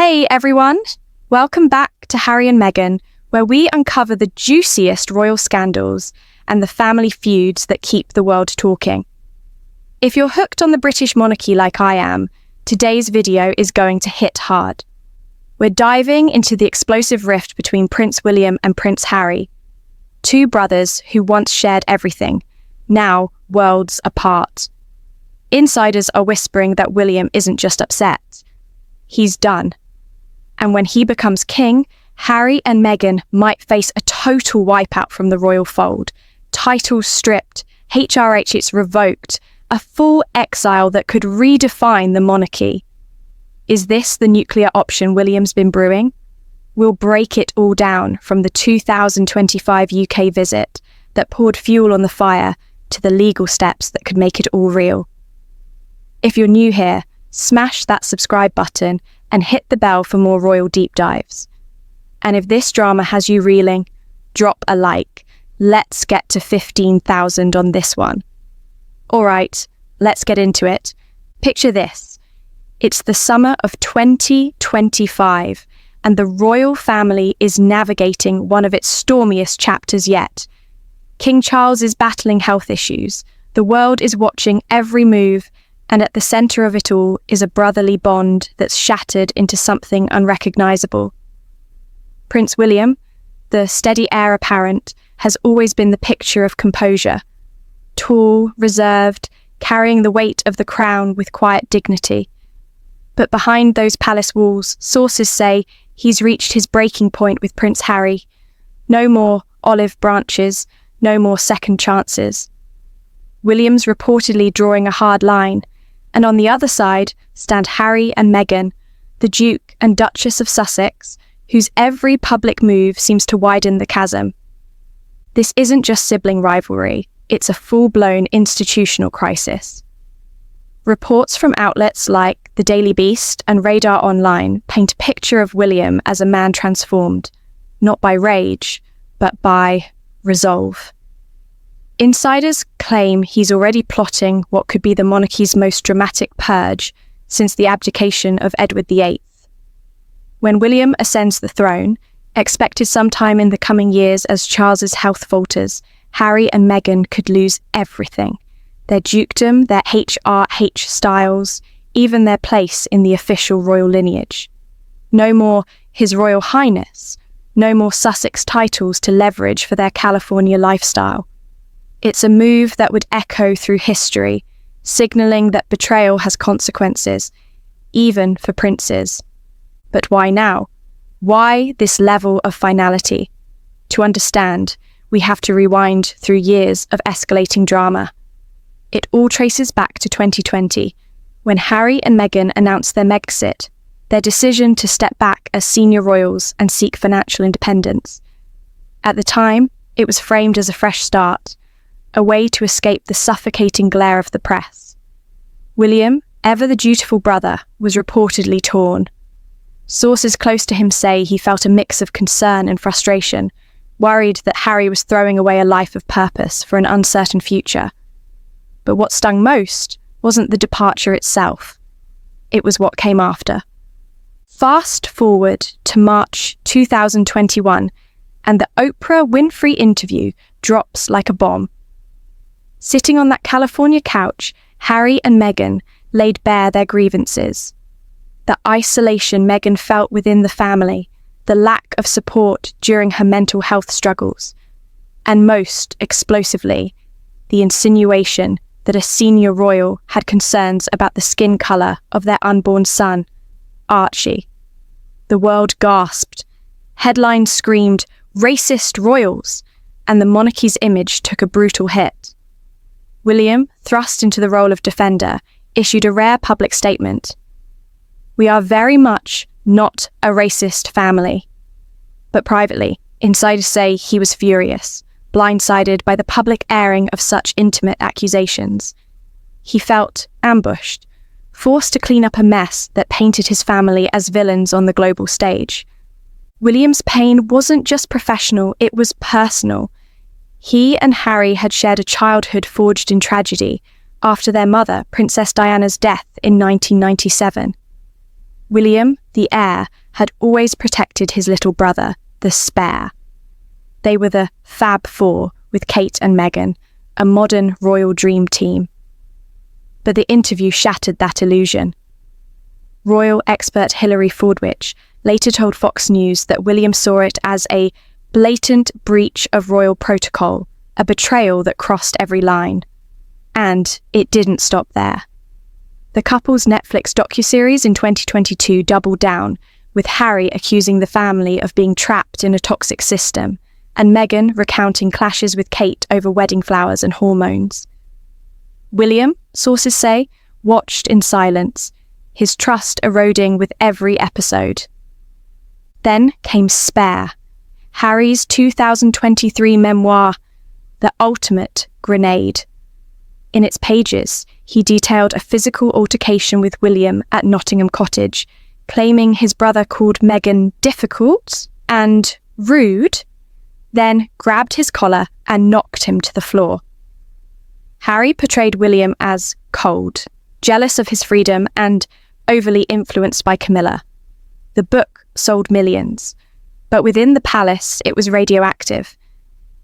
Hey everyone! Welcome back to Harry and Meghan, where we uncover the juiciest royal scandals and the family feuds that keep the world talking. If you're hooked on the British monarchy like I am, today's video is going to hit hard. We're diving into the explosive rift between Prince William and Prince Harry, two brothers who once shared everything, now worlds apart. Insiders are whispering that William isn't just upset, he's done. And when he becomes king, Harry and Meghan might face a total wipeout from the royal fold. Titles stripped, HRHs revoked, a full exile that could redefine the monarchy. Is this the nuclear option William's been brewing? We'll break it all down, from the 2025 UK visit that poured fuel on the fire to the legal steps that could make it all real. If you're new here, smash that subscribe button and hit the bell for more royal deep dives. And if this drama has you reeling, drop a like. Let's get to 15,000 on this one. All right, let's get into it. Picture this. It's the summer of 2025, and the royal family is navigating one of its stormiest chapters yet. King Charles is battling health issues. The world is watching every move, and at the centre of it all is a brotherly bond that's shattered into something unrecognisable. Prince William, the steady heir apparent, has always been the picture of composure. Tall, reserved, carrying the weight of the crown with quiet dignity. But behind those palace walls, sources say he's reached his breaking point with Prince Harry. No more olive branches, no more second chances. William's reportedly drawing a hard line, and on the other side stand Harry and Meghan, the Duke and Duchess of Sussex, whose every public move seems to widen the chasm. This isn't just sibling rivalry, it's a full-blown institutional crisis. Reports from outlets like The Daily Beast and Radar Online paint a picture of William as a man transformed, not by rage, but by resolve. Insiders claim he's already plotting what could be the monarchy's most dramatic purge since the abdication of Edward VIII. When William ascends the throne, expected sometime in the coming years as Charles's health falters, Harry and Meghan could lose everything. Their dukedom, their HRH styles, even their place in the official royal lineage. No more His Royal Highness, no more Sussex titles to leverage for their California lifestyle. It's a move that would echo through history, signalling that betrayal has consequences, even for princes. But why now? Why this level of finality? To understand, we have to rewind through years of escalating drama. It all traces back to 2020, when Harry and Meghan announced their Megxit, their decision to step back as senior royals and seek financial independence. At the time, it was framed as a fresh start, a way to escape the suffocating glare of the press. William, ever the dutiful brother, was reportedly torn. Sources close to him say he felt a mix of concern and frustration, worried that Harry was throwing away a life of purpose for an uncertain future. But what stung most wasn't the departure itself. It was what came after. Fast forward to March 2021, and the Oprah Winfrey interview drops like a bomb. Sitting on that California couch, Harry and Meghan laid bare their grievances. The isolation Meghan felt within the family, the lack of support during her mental health struggles, and most explosively, the insinuation that a senior royal had concerns about the skin colour of their unborn son, Archie. The world gasped. Headlines screamed, "Racist royals!" and the monarchy's image took a brutal hit. William, thrust into the role of defender, issued a rare public statement. "We are very much not a racist family." But privately, insiders say he was furious, blindsided by the public airing of such intimate accusations. He felt ambushed, forced to clean up a mess that painted his family as villains on the global stage. William's pain wasn't just professional, it was personal. He and Harry had shared a childhood forged in tragedy after their mother, Princess Diana's death in 1997. William, the heir, had always protected his little brother, the spare. They were the Fab Four with Kate and Meghan, a modern royal dream team. But the interview shattered that illusion. Royal expert Hilary Fordwich later told Fox News that William saw it as a blatant breach of royal protocol, a betrayal that crossed every line. And it didn't stop there. The couple's Netflix docuseries in 2022 doubled down, with Harry accusing the family of being trapped in a toxic system, and Meghan recounting clashes with Kate over wedding flowers and hormones. William, sources say, watched in silence, his trust eroding with every episode. Then came Spare, Harry's 2023 memoir, The Ultimate Grenade. In its pages, he detailed a physical altercation with William at Nottingham Cottage, claiming his brother called Meghan difficult and rude, then grabbed his collar and knocked him to the floor. Harry portrayed William as cold, jealous of his freedom and overly influenced by Camilla. The book sold millions, but within the palace it was radioactive.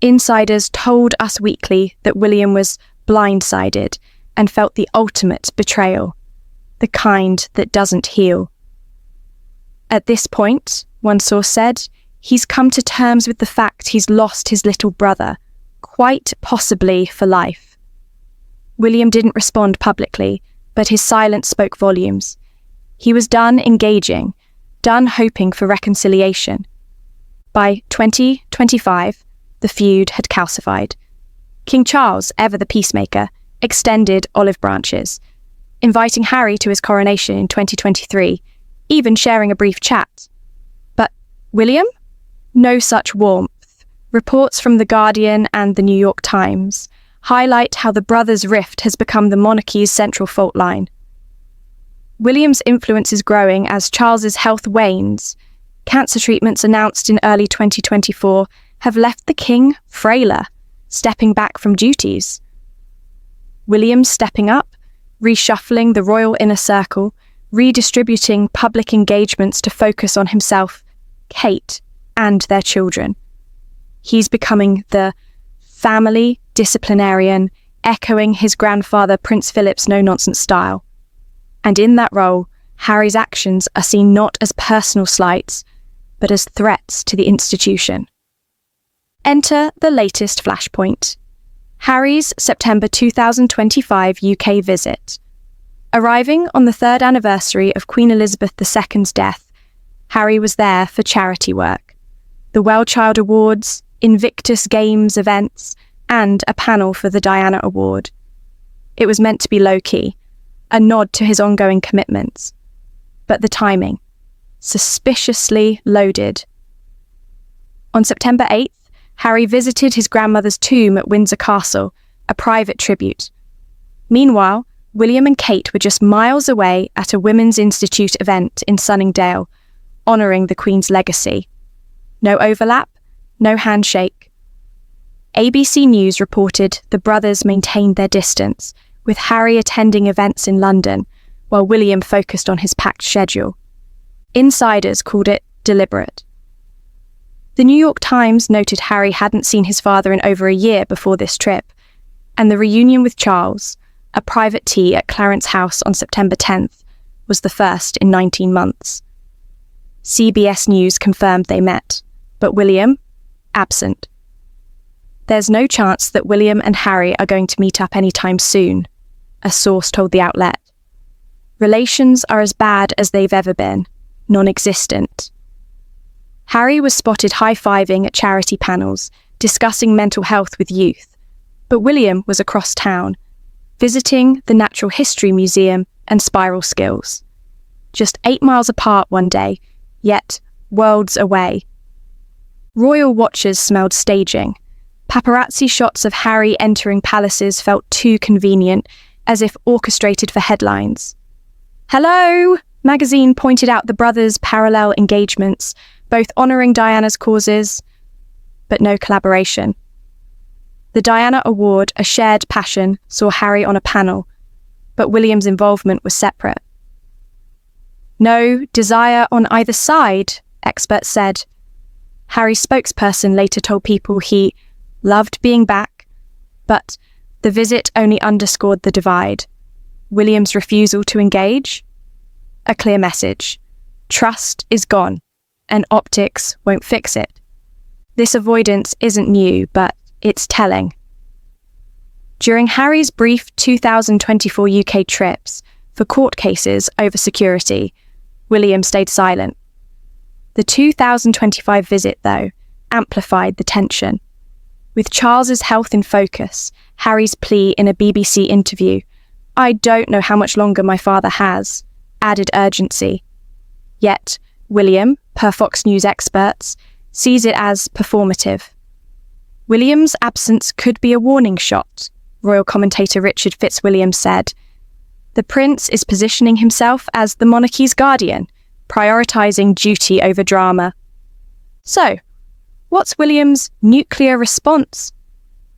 Insiders told Us Weekly that William was blindsided and felt the ultimate betrayal, the kind that doesn't heal. At this point, one source said, he's come to terms with the fact he's lost his little brother, quite possibly for life. William didn't respond publicly, but his silence spoke volumes. He was done engaging, done hoping for reconciliation. By 2025, the feud had calcified. King Charles, ever the peacemaker, extended olive branches, inviting Harry to his coronation in 2023, even sharing a brief chat. But William? No such warmth. Reports from The Guardian and The New York Times highlight how the brothers' rift has become the monarchy's central fault line. William's influence is growing as Charles's health wanes. Cancer treatments announced in early 2024 have left the king frailer, stepping back from duties. William stepping up, reshuffling the royal inner circle, redistributing public engagements to focus on himself, Kate, and their children. He's becoming the family disciplinarian, echoing his grandfather Prince Philip's no-nonsense style. And in that role, Harry's actions are seen not as personal slights, but as threats to the institution. Enter the latest flashpoint. Harry's September 2025 UK visit. Arriving on the 3rd anniversary of Queen Elizabeth II's death, Harry was there for charity work, the Well Child Awards, Invictus Games events, and a panel for the Diana Award. It was meant to be low-key, a nod to his ongoing commitments. But the timing, suspiciously loaded. On September 8th, Harry visited his grandmother's tomb at Windsor Castle, a private tribute. Meanwhile, William and Kate were just miles away at a Women's Institute event in Sunningdale, honouring the Queen's legacy. No overlap, no handshake. ABC News reported the brothers maintained their distance, with Harry attending events in London, while William focused on his packed schedule. Insiders called it deliberate. The New York Times noted Harry hadn't seen his father in over a year before this trip, and the reunion with Charles, a private tea at Clarence House on September 10th, was the first in 19 months. CBS News confirmed they met, but William, absent. There's no chance that William and Harry are going to meet up anytime soon, a source told the outlet. Relations are as bad as they've ever been, non-existent. Harry was spotted high-fiving at charity panels, discussing mental health with youth, but William was across town, visiting the Natural History Museum and Spiral Skills. Just 8 miles apart one day, yet worlds away. Royal watchers smelled staging. Paparazzi shots of Harry entering palaces felt too convenient, as if orchestrated for headlines. Hello! Magazine pointed out the brothers' parallel engagements, both honouring Diana's causes, but no collaboration. The Diana Award, a shared passion, saw Harry on a panel, but William's involvement was separate. No desire on either side, experts said. Harry's spokesperson later told people he loved being back, but the visit only underscored the divide. William's refusal to engage? A clear message. Trust is gone, and optics won't fix it. This avoidance isn't new, but it's telling. During Harry's brief 2024 UK trips for court cases over security, William stayed silent. The 2025 visit, though, amplified the tension. With Charles's health in focus, Harry's plea in a BBC interview, "I don't know how much longer my father has," added urgency. Yet, William, per Fox News experts, sees it as performative. William's absence could be a warning shot, royal commentator Richard Fitzwilliam said. The prince is positioning himself as the monarchy's guardian, prioritising duty over drama. So, what's William's nuclear response?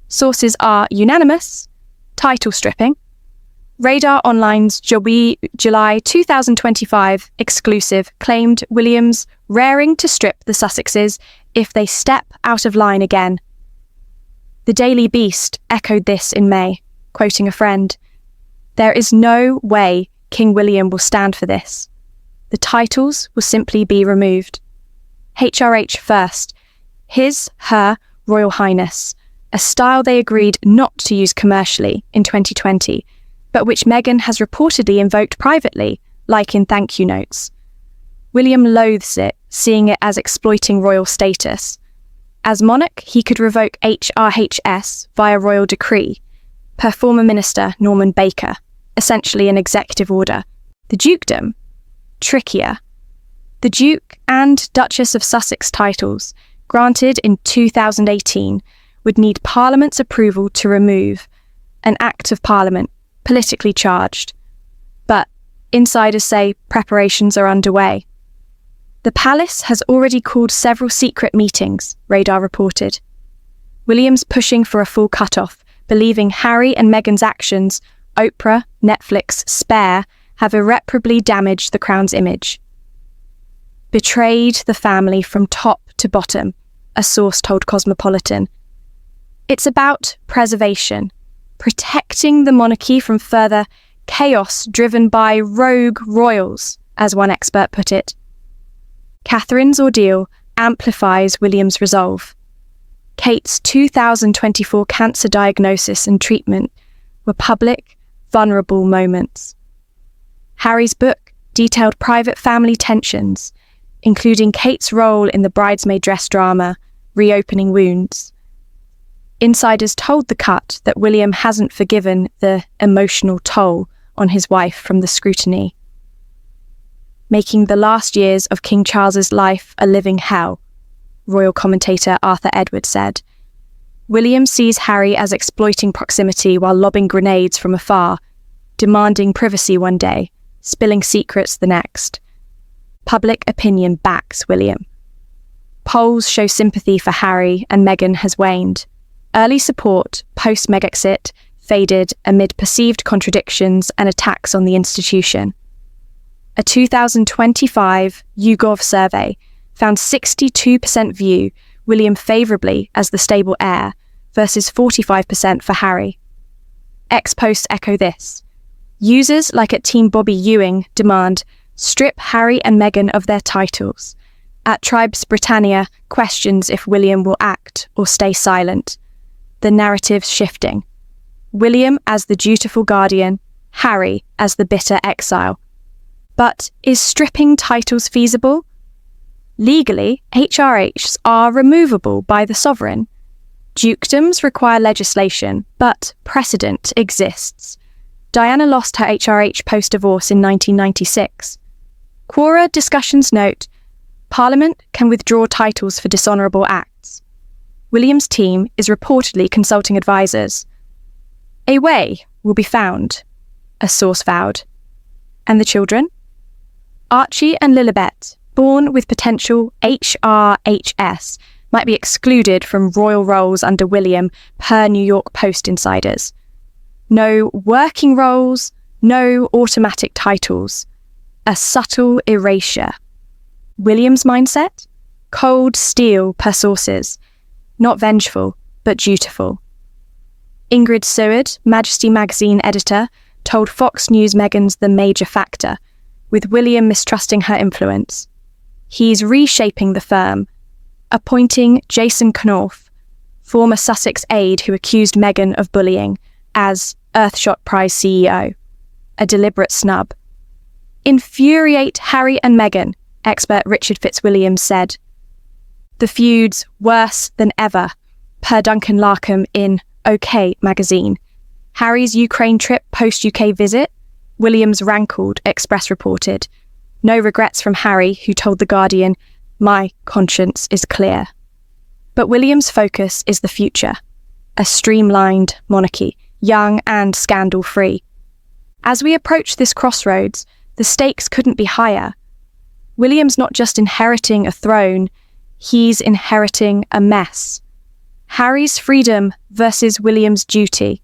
Sources are unanimous: title stripping. Radar Online's July 2025 exclusive claimed William's raring to strip the Sussexes if they step out of line again. The Daily Beast echoed this in May, quoting a friend, "There is no way King William will stand for this. The titles will simply be removed. HRH first, His, Her, Royal Highness, a style they agreed not to use commercially in 2020, but which Meghan has reportedly invoked privately, like in thank you notes. William loathes it, seeing it as exploiting royal status. As monarch, he could revoke HRHS via royal decree, per former minister Norman Baker, essentially an executive order. The dukedom? Trickier. The Duke and Duchess of Sussex titles, granted in 2018, would need Parliament's approval to remove, an Act of Parliament, politically charged. But insiders say preparations are underway. The palace has already called several secret meetings, Radar reported. William's pushing for a full cut-off, believing Harry and Meghan's actions, Oprah, Netflix, Spare, have irreparably damaged the Crown's image. Betrayed the family from top to bottom, a source told Cosmopolitan. It's about preservation, protecting the monarchy from further chaos driven by rogue royals, as one expert put it. Catherine's ordeal amplifies William's resolve. Kate's 2024 cancer diagnosis and treatment were public, vulnerable moments. Harry's book detailed private family tensions, including Kate's role in the bridesmaid dress drama, Reopening Wounds. Insiders told The Cut that William hasn't forgiven the emotional toll on his wife from the scrutiny, making the last years of King Charles's life a living hell, royal commentator Arthur Edwards said. William sees Harry as exploiting proximity while lobbing grenades from afar, demanding privacy one day, spilling secrets the next. Public opinion backs William. Polls show sympathy for Harry and Meghan has waned. Early support, post-Megxit, faded amid perceived contradictions and attacks on the institution. A 2025 YouGov survey found 62% view William favourably as the stable heir versus 45% for Harry. Ex-posts echo this. Users like at Team Bobby Ewing demand strip Harry and Meghan of their titles. At Tribes Britannia questions if William will act or stay silent. The narrative's shifting. William as the dutiful guardian, Harry as the bitter exile. But is stripping titles feasible? Legally, HRHs are removable by the sovereign. Dukedoms require legislation, but precedent exists. Diana lost her HRH post-divorce in 1996. Quora discussions note, Parliament can withdraw titles for dishonourable acts. William's team is reportedly consulting advisors. A way will be found, a source vowed. And the children? Archie and Lilibet, born with potential HRHS, might be excluded from royal roles under William per New York Post insiders. No working roles, no automatic titles. a subtle erasure. William's mindset? Cold steel per sources, not vengeful, but dutiful. Ingrid Seward, Majesty magazine editor, told Fox News Meghan's the major factor, with William mistrusting her influence. He's reshaping the firm, appointing Jason Knauf, former Sussex aide who accused Meghan of bullying, as Earthshot Prize CEO. A deliberate snub. Infuriate Harry and Meghan, expert Richard Fitzwilliam said. The feud's worse than ever, per Duncan Larkham in OK magazine. Harry's Ukraine trip post-UK visit? William's rankled, Express reported. No regrets from Harry, who told The Guardian, "My conscience is clear." But William's focus is the future. A streamlined monarchy, young and scandal-free. As we approach this crossroads, the stakes couldn't be higher. William's not just inheriting a throne, he's inheriting a mess. Harry's freedom versus William's duty,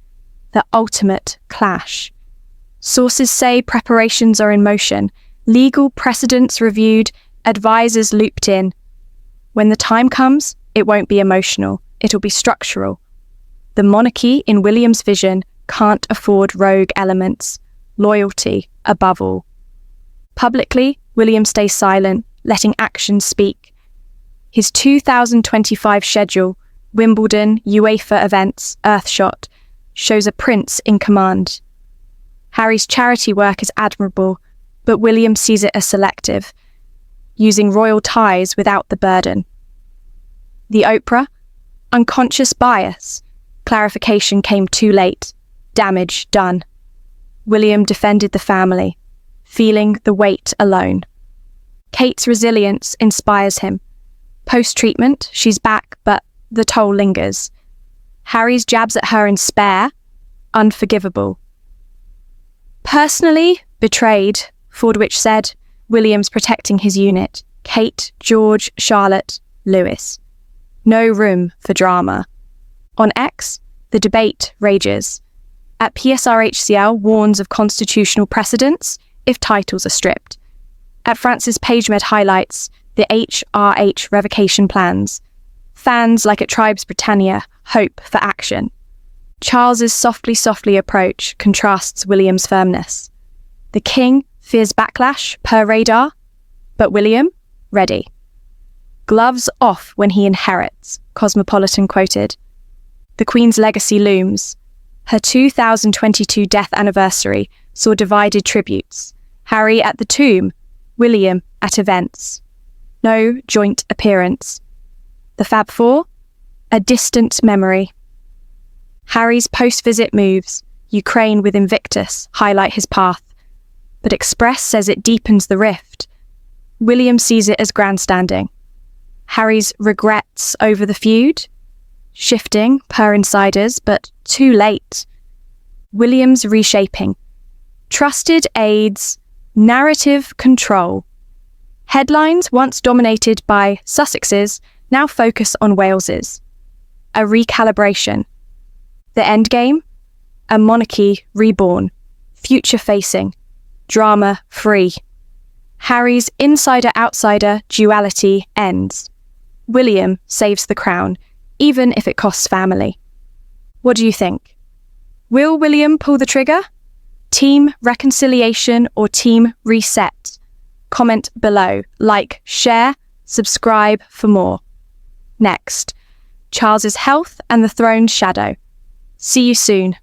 the ultimate clash. Sources say preparations are in motion, legal precedents reviewed, advisors looped in. When the time comes, it won't be emotional, it'll be structural. The monarchy, in William's vision, can't afford rogue elements, loyalty above all. Publicly, William stays silent, letting actions speak. His 2025 schedule, Wimbledon, UEFA events, Earthshot, shows a prince in command. Harry's charity work is admirable, but William sees it as selective, using royal ties without the burden. The Oprah? Unconscious bias. Clarification came too late. Damage done. William defended the family, feeling the weight alone. Kate's resilience inspires him. Post-treatment, she's back, but the toll lingers. Harry's jabs at her in Spare? Unforgivable. Personally betrayed, Fordwich said. William's protecting his unit. Kate, George, Charlotte, Louis. No room for drama. On X, the debate rages. At PSRHCL warns of constitutional precedents if titles are stripped. At Francis PageMed highlights the HRH revocation plans. Fans, like at Tribes Britannia, hope for action. Charles's softly approach contrasts William's firmness. The king fears backlash per radar, but William, ready. Gloves off when he inherits, Cosmopolitan quoted. The Queen's legacy looms. Her 2022 death anniversary saw divided tributes. Harry at the tomb, William at events. No joint appearance. The Fab Four? A distant memory. Harry's post-visit moves, Ukraine with Invictus, highlight his path. But Express says it deepens the rift. William sees it as grandstanding. Harry's regrets over the feud? Shifting, per insiders, but too late. William's reshaping. Trusted aides, narrative control. Headlines once dominated by Sussexes now focus on Wales's. A recalibration. The endgame? A monarchy reborn, future-facing, drama-free. Harry's insider-outsider duality ends. William saves the crown, even if it costs family. What do you think? Will William pull the trigger? Team reconciliation or team reset? Comment below, like, share, subscribe for more. Next, Charles's health and the throne's shadow. See you soon.